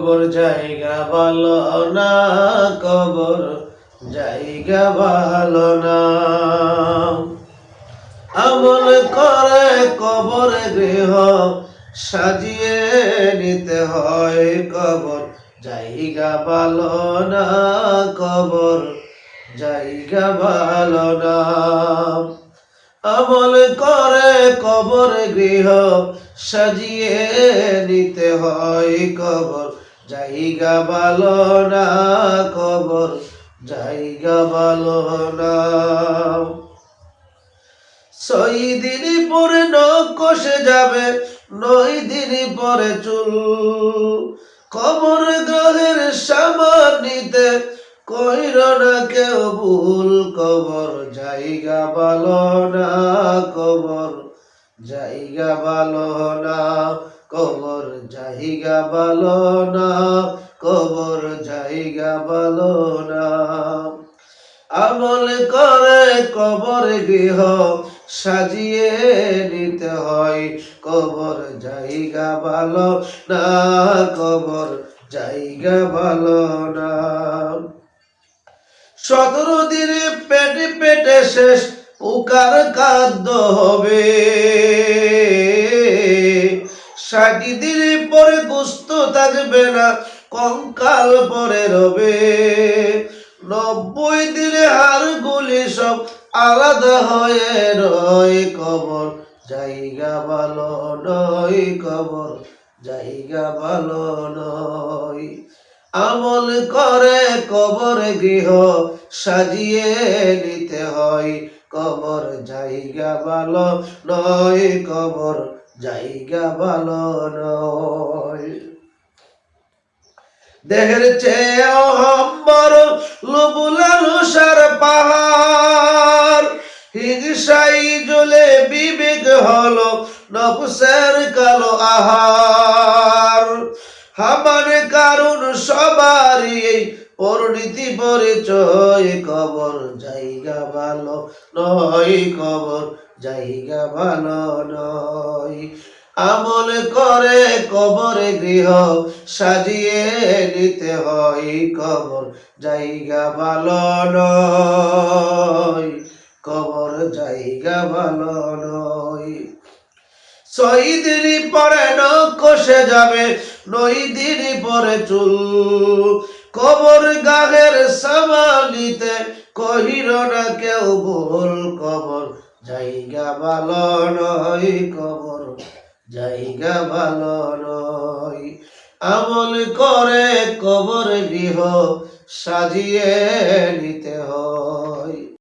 কবর জায়গা ভালো না, কবর জায়গা ভালো না। আমল করে কবর গৃহ সাজিয়ে নিতে হয়, কবর জায়গা ভালো না, কবর জায়গা ভালো না। আমল করে কবর গৃহ সাজিয়ে নিতে হয়, কবর জায়গা ভালো না, কবর জায়গা ভালো না। 6 দিন পরে নখ কষে যাবে, 9 দিন পরে চুল। কবর গ্রহের সামান নিতে কইর না কেউ ভুল, কবর জায়গা ভালো না, কবর জায়গা ভালো না, কবর জায়গা ভালো না, কবর জায়গা ভালো না। আমল করে কবর গৃহ সাজিয়ে নিতে হয়, কবর জায়গা ভালো না, কবর জায়গা ভালো না। 17 দিনে পেটে পেটে শেষ উকার খাদ্য হবে, 60 দিন পরে গোস্ত থাকবে না, কঙ্কাল পরে রবে। 90 দিনে হাড়গুলি সব আলাদা হয়ে রয়, কবর জায়গা ভালো নয়, কবর জায়গা ভালো নয়। আমল করে কবর গৃহ সাজিয়ে নিতে হয়, কবর জায়গা ভালো নয়, কবর জায়গা ভালো নয়। দেহের চেয়ে অহম্বর লোভ লালসার পাহাড়, হিংসাই জ্বলে বিবেক হলো নফসের কালো আহার। হামান কারণ সবারই এই পরিণতি পরিচয়, কবর জায়গা ভালো নয়, কবর জায়গা ভালো নয়। আমল করে কবর গৃহ সাজিয়ে নিতে হয়, কবর জায়গা ভালো নয়, কবর জায়গা ভালো নয়। 6 দিন পরে নখ কষে যাবে, 9 দিন পরে চুল। কবর গাহের সামালিতে কহির না কেউ ভুল, কবর জায়গা ভালো নয়, কবর জায়গা ভালো নয়। আমল করে কবর গৃহ সাজিয়ে